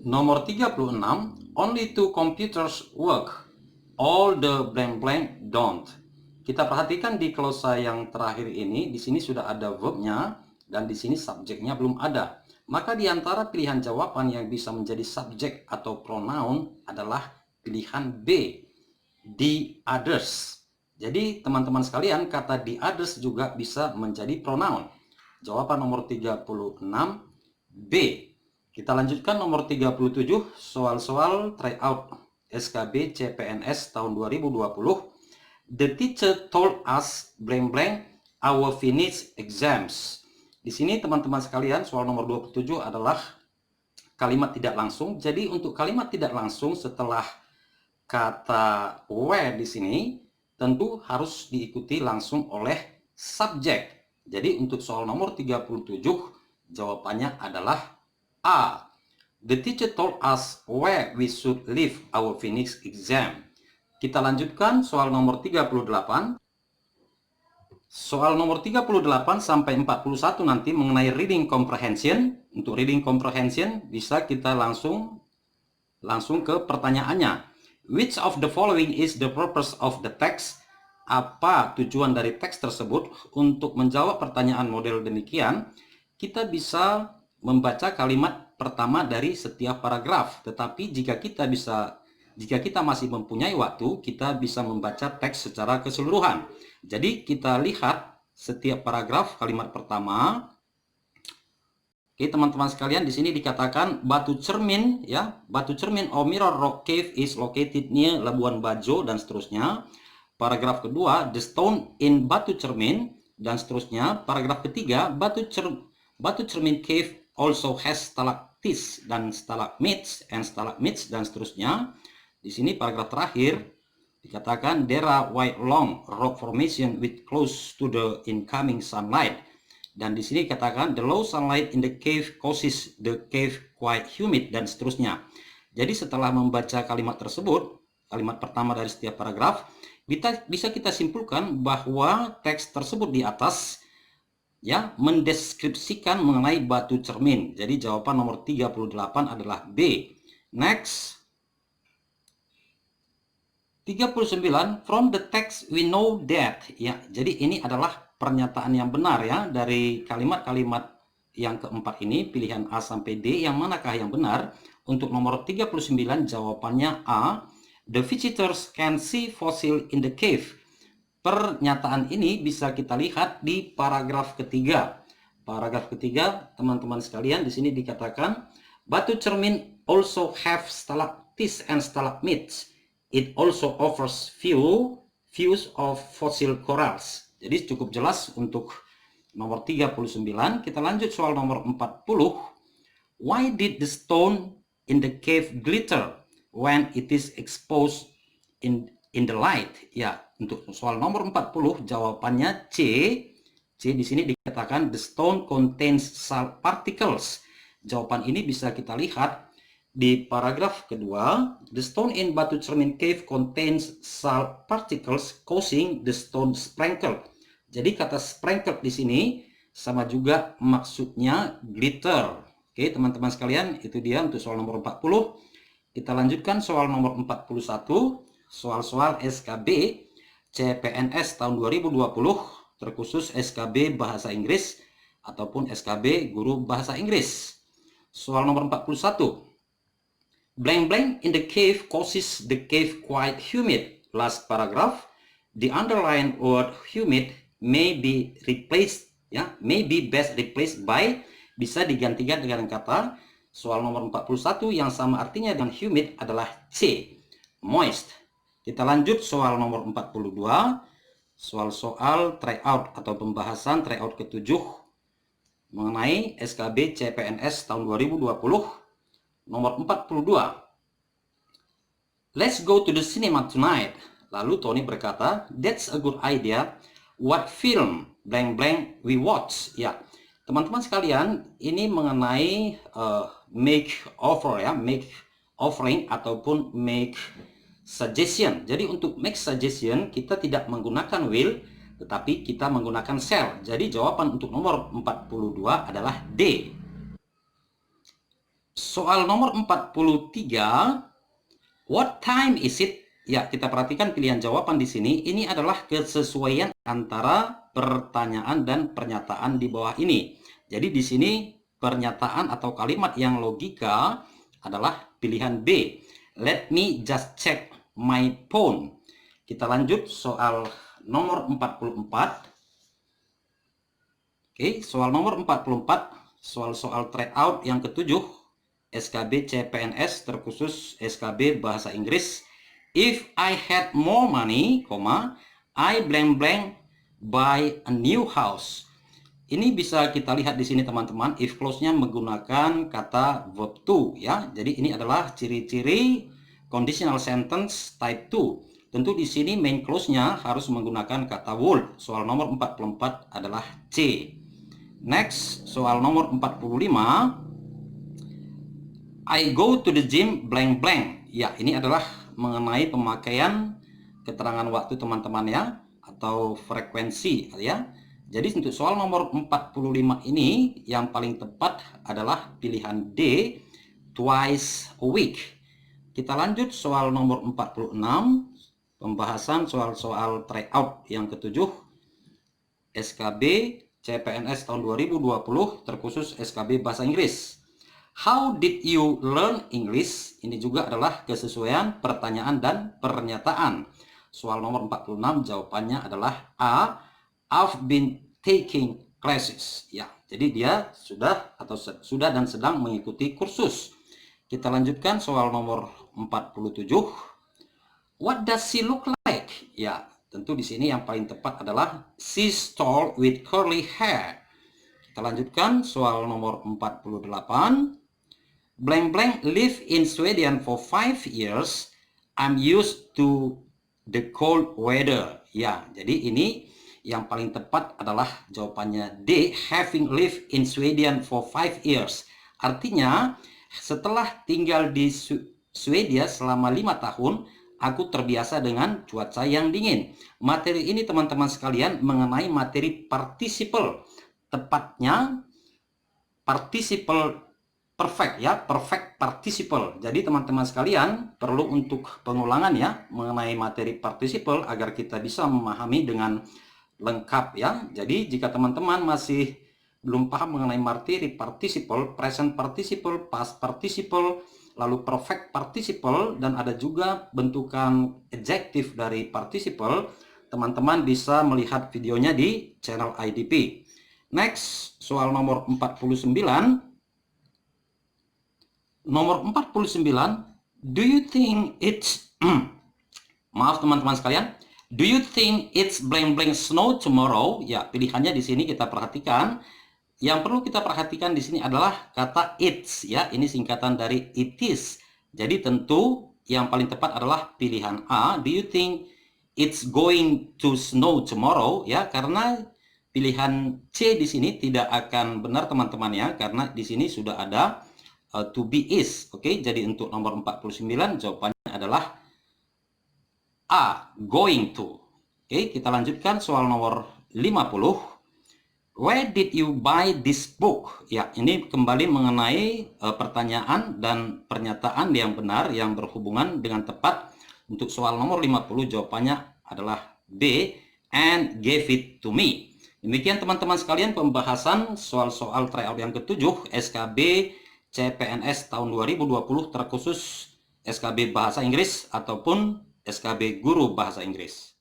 Nomor 36, only two computers work, all the blank blank don't. Kita perhatikan di klausa yang terakhir ini, di sini sudah ada verbnya dan di sini subjeknya belum ada. Maka di antara pilihan jawaban yang bisa menjadi subjek atau pronoun adalah pilihan B, the others. Jadi teman-teman sekalian, kata the others juga bisa menjadi pronoun. Jawaban nomor 36 B. Kita lanjutkan nomor 37, soal-soal tryout SKB CPNS tahun 2020. The teacher told us blank blank our finish exams. Di sini teman-teman sekalian, soal nomor 27 adalah kalimat tidak langsung. Jadi untuk kalimat tidak langsung setelah kata where di sini tentu harus diikuti langsung oleh subjek. Jadi untuk soal nomor 37 jawabannya adalah A. The teacher told us where we should leave our finish exam. Kita lanjutkan soal nomor 38. Soal nomor 38 sampai 41 nanti mengenai reading comprehension. Untuk reading comprehension bisa kita langsung ke pertanyaannya. Which of the following is the purpose of the text? Apa tujuan dari teks tersebut? Untuk menjawab pertanyaan model demikian, kita bisa membaca kalimat pertama dari setiap paragraf. Tetapi jika kita masih mempunyai waktu, kita bisa membaca teks secara keseluruhan. Jadi kita lihat setiap paragraf kalimat pertama. Oke, teman-teman sekalian, di sini dikatakan batu cermin, ya, batu cermin or mirror rock cave is located near Labuan Bajo dan seterusnya. Paragraf kedua, the stone in batu cermin dan seterusnya. Paragraf ketiga, batu cermin cave also has stalactites dan stalagmites dan seterusnya. Di sini paragraf terakhir dikatakan there are white long rock formation with close to the incoming sunlight. Dan di sini dikatakan the low sunlight in the cave causes the cave quite humid dan seterusnya. Jadi setelah membaca kalimat tersebut, kalimat pertama dari setiap paragraf, bisa kita simpulkan bahwa teks tersebut di atas ya mendeskripsikan mengenai batu cermin. Jadi jawaban nomor 38 adalah B. Next. 39, from the text we know that, ya. Jadi ini adalah pernyataan yang benar ya dari kalimat-kalimat yang keempat ini, pilihan A sampai D. Yang manakah yang benar? Untuk nomor 39 jawabannya A. The visitors can see fossil in the cave. Pernyataan ini bisa kita lihat di paragraf ketiga. Paragraf ketiga, teman-teman sekalian, di sini dikatakan batu cermin also have stalactites and stalagmites. It also offers views of fossil corals. Jadi cukup jelas untuk nomor 39. Kita lanjut soal nomor 40. Why did the stone in the cave glitter when it is exposed in the light? Ya, untuk soal nomor 40 jawabannya C. C di sini dikatakan the stone contains salt particles. Jawaban ini bisa kita lihat di paragraf kedua. The stone in batu cermin cave contains salt particles causing the stone sprinkled. Jadi kata sprinkled di sini sama juga maksudnya glitter. Oke, teman-teman sekalian, itu dia untuk soal nomor 40. Kita lanjutkan soal nomor 41. Soal-soal SKB CPNS tahun 2020, terkhusus SKB Bahasa Inggris ataupun SKB Guru Bahasa Inggris. Soal nomor 41. Blank blank in the cave causes the cave quite humid. Last paragraph, the underlined word humid may be replaced, ya, may be best replaced by, bisa digantikan dengan kata. Soal nomor 41 yang sama artinya dengan humid adalah C, moist. Kita lanjut soal nomor 42, soal tryout atau pembahasan tryout ke-7 mengenai SKB CPNS tahun 2020. Nomor 42. Let's go to the cinema tonight. Lalu Tony berkata, that's a good idea. What film blank blank we watch? Ya, teman-teman sekalian, ini mengenai make offer ya, make offering ataupun make suggestion. Jadi untuk make suggestion kita tidak menggunakan will, tetapi kita menggunakan shall. Jadi jawaban untuk nomor 42 adalah D. Soal nomor 43, what time is it? Ya, kita perhatikan pilihan jawaban di sini. Ini adalah kesesuaian antara pertanyaan dan pernyataan di bawah ini. Jadi di sini pernyataan atau kalimat yang logika adalah pilihan B. Let me just check my phone. Kita lanjut soal nomor 44. Oke, soal nomor 44, soal tryout yang ketujuh, SKB CPNS terkhusus SKB Bahasa Inggris. If I had more money, I blank blank buy a new house. Ini bisa kita lihat di sini teman-teman, if clause-nya menggunakan kata verb to ya. Jadi ini adalah ciri-ciri conditional sentence type 2. Tentu di sini main clause-nya harus menggunakan kata would. Soal nomor 44 adalah C. Next, soal nomor 45. I go to the gym blank blank. Ya, ini adalah mengenai pemakaian keterangan waktu teman-teman ya, atau frekuensi ya. Jadi untuk soal nomor 45 ini yang paling tepat adalah pilihan D, twice a week. Kita lanjut soal nomor 46, pembahasan soal-soal tryout yang ketujuh, SKB CPNS tahun 2020 terkhusus SKB Bahasa Inggris. How did you learn English? Ini juga adalah kesesuaian pertanyaan dan pernyataan. Soal nomor 46 jawabannya adalah A. I've been taking classes. Ya, jadi dia sudah dan sedang mengikuti kursus. Kita lanjutkan soal nomor 47. What does she look like? Ya, tentu di sini yang paling tepat adalah she's tall with curly hair. Kita lanjutkan soal nomor 48. Blank blank live in Sweden for 5 years. I'm used to the cold weather. Ya, jadi ini yang paling tepat adalah jawabannya D, having lived in Sweden for 5 years. Artinya, setelah tinggal di Swedia selama 5 tahun, aku terbiasa dengan cuaca yang dingin. Materi ini teman-teman sekalian mengenai materi participle. Tepatnya participle perfect ya, perfect participle. Jadi teman-teman sekalian perlu untuk pengulangan ya mengenai materi participle agar kita bisa memahami dengan lengkap ya. Jadi jika teman-teman masih belum paham mengenai materi participle, present participle, past participle, lalu perfect participle, dan ada juga bentukan adjektif dari participle, teman-teman bisa melihat videonya di channel IDP. Next, soal nomor 49. Nomor 49, do you think it's maaf teman-teman sekalian, do you think it's blank blank snow tomorrow? Ya, pilihannya di sini kita perhatikan. Yang perlu kita perhatikan di sini adalah kata it's ya. Ini singkatan dari it is. Jadi tentu yang paling tepat adalah pilihan A. Do you think it's going to snow tomorrow? Ya, karena pilihan C di sini tidak akan benar teman-teman ya, karena di sini sudah ada to be is. Oke, jadi untuk nomor 49 jawabannya adalah A, going to. Oke, kita lanjutkan soal nomor 50. Where did you buy this book? Ya, ini kembali mengenai pertanyaan dan pernyataan yang benar yang berhubungan dengan tepat. Untuk soal nomor 50 jawabannya adalah B, and gave it to me. Demikian teman-teman sekalian pembahasan soal-soal tryout yang ketujuh SKB CPNS tahun 2020 terkhusus SKB Bahasa Inggris ataupun SKB Guru Bahasa Inggris.